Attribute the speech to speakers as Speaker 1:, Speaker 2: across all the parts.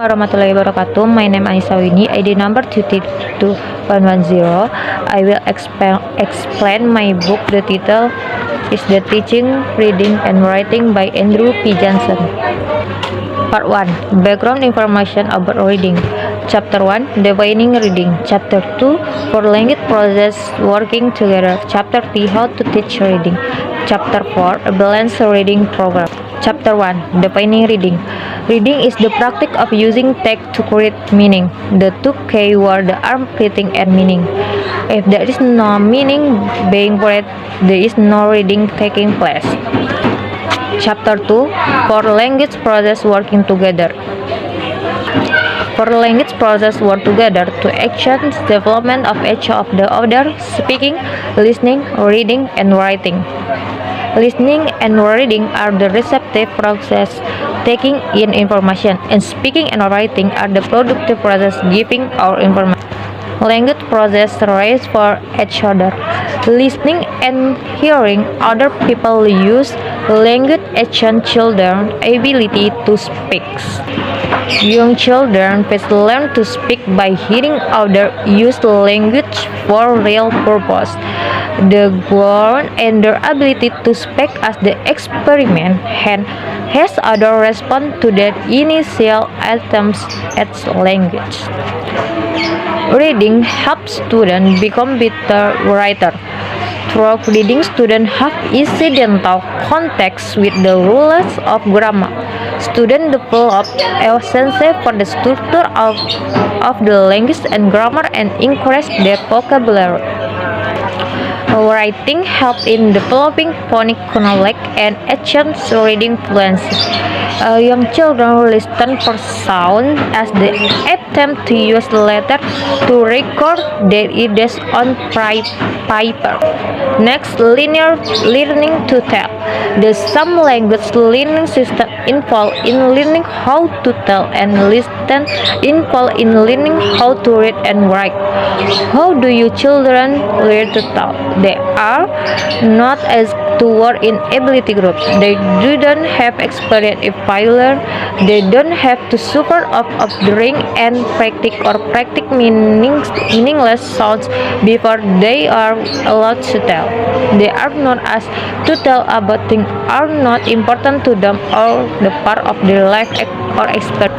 Speaker 1: warahmatullahi wabarakatuh. My name is Anissa Winnie, ID number 22110. I will explain my book. The title is The Teaching, Reading, and Writing by Andrew P. Johnson. Part 1. Background information about reading. Chapter 1. Defining reading. Chapter 2. For language process working together. Chapter 3. How to teach reading. Chapter 4. A balanced reading program. Chapter 1. Defining reading. Reading is the practice of using text to create meaning. The two key words are reading and meaning. If there is no meaning being read, there is no reading taking place. Chapter 2. For language process working together. For language process work together to action development of each of the other: speaking, listening, reading, and writing. Listening and reading are the receptive process taking in information, and speaking and writing are the productive process giving our information. Language process raise for each other. Listening and hearing other people use language action children ability to speak. Young children first learn to speak by hearing others use language for real purpose. The grown and their ability to speak as the experiment and has other respond to their initial attempts at language. Reading helps students become better writer. Through reading, students have incidental context with the rules of grammar. Students develop a sense for the structure of the language and grammar and increase their vocabulary. Writing helps in developing phonic knowledge and action reading fluency. Young children listen for sound as they attempt to use letters to record their ideas on paper. Next, linear learning to tell. Some language learning systems involve in learning how to tell, and listen involve in learning how to read and write. How do you children learn to tell? They are not as to work in ability groups. They don't have experience in failure. They don't have to suffer of observing and practice meaningless sounds before they are allowed to tell. They are not asked to tell about things are not important to them or the part of their life or experience.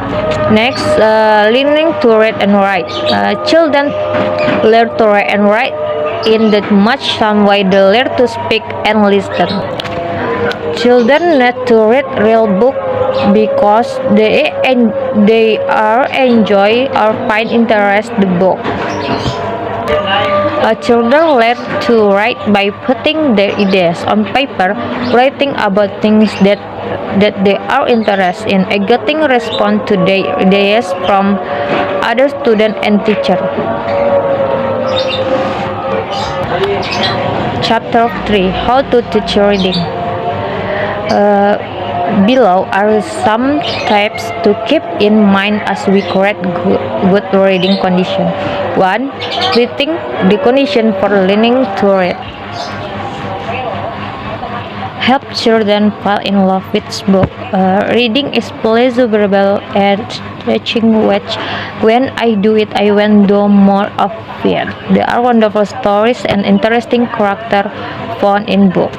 Speaker 1: Next, learning to read and write. Children learn to read and write in that much some way they learn to speak and listen. Children need to read real book because they are enjoy or find interest the book. Children learn to write by putting their ideas on paper, writing about things that they are interested in, and getting response to their ideas from other students and teachers. Chapter 3. How to teach reading. Below are some tips to keep in mind as we create good reading condition. 1. Creating the condition for learning to read. Help children fall in love with book. Reading is pleasurable and stretching which when I do it I want do more of it. There are wonderful stories and interesting characters found in book.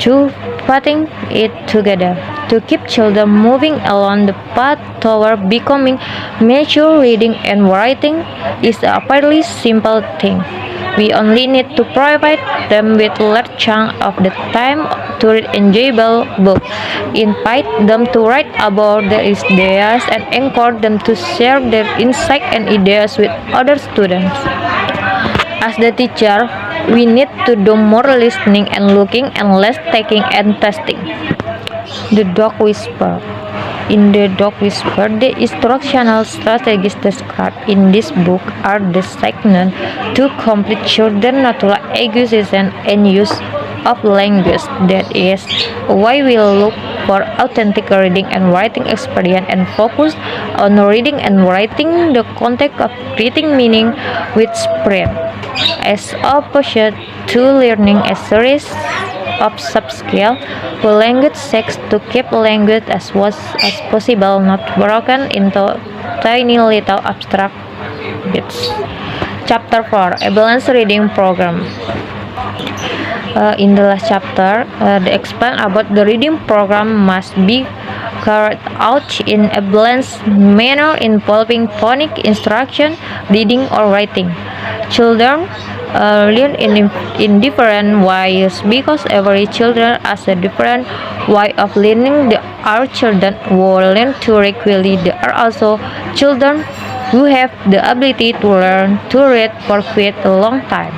Speaker 1: 2. Putting it together. To keep children moving along the path toward becoming mature, reading and writing is a fairly simple thing. We only need to provide them with a large chunk of the time to read enjoyable books, invite them to write about their ideas, and encourage them to share their insights and ideas with other students. As the teacher, we need to do more listening and looking and less taking and testing. The Dog Whisperer. In The Dog Whisperer, the instructional strategies described in this book are designed to complete children's natural acquisition and use of language. That is why we look for authentic reading and writing experience and focus on reading and writing the context of creating meaning with spread, as opposed to learning a series of subscale, who language seeks to keep language as possible, not broken into tiny little abstract bits. Chapter 4, A Balanced Reading Program. In the last chapter, they explain about the reading program must be carried out in a balanced manner involving phonic instruction, reading, or writing. Children learn in different ways because every children has a different way of learning. There are children who learn to read quickly. There are also children who have the ability to learn to read for quite a long time.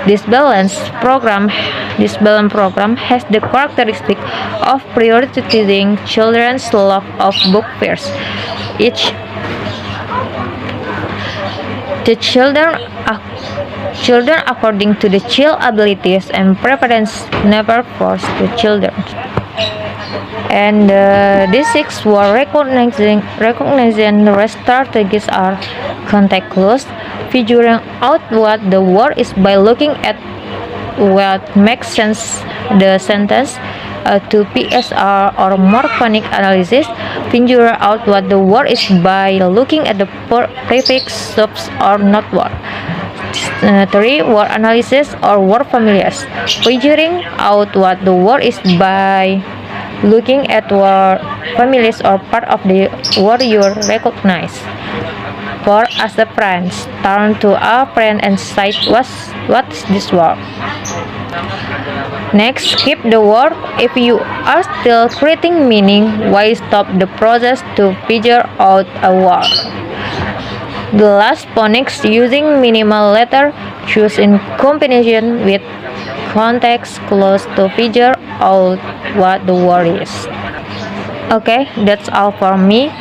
Speaker 1: This balanced program has the characteristic of prioritizing children's love of book first. The children according to the child abilities and preference, never force the children. And these 6 were recognizing strategies are: context clues, figuring out what the word is by looking at what makes sense the sentence, to PSR or morphonic analysis, figure out what the word is by looking at the prefix, subs, or not word. 3. Word analysis or word familiars, figuring out what the word is by looking at word familiars or part of the word you recognize. 4. As a friend, turn to a friend and say, what's this word? Next, skip the word. If you are still creating meaning, why stop the process to figure out a word? The last, phonics, using minimal letter, choose in combination with context clues to figure out what the word is. Okay, that's all for me.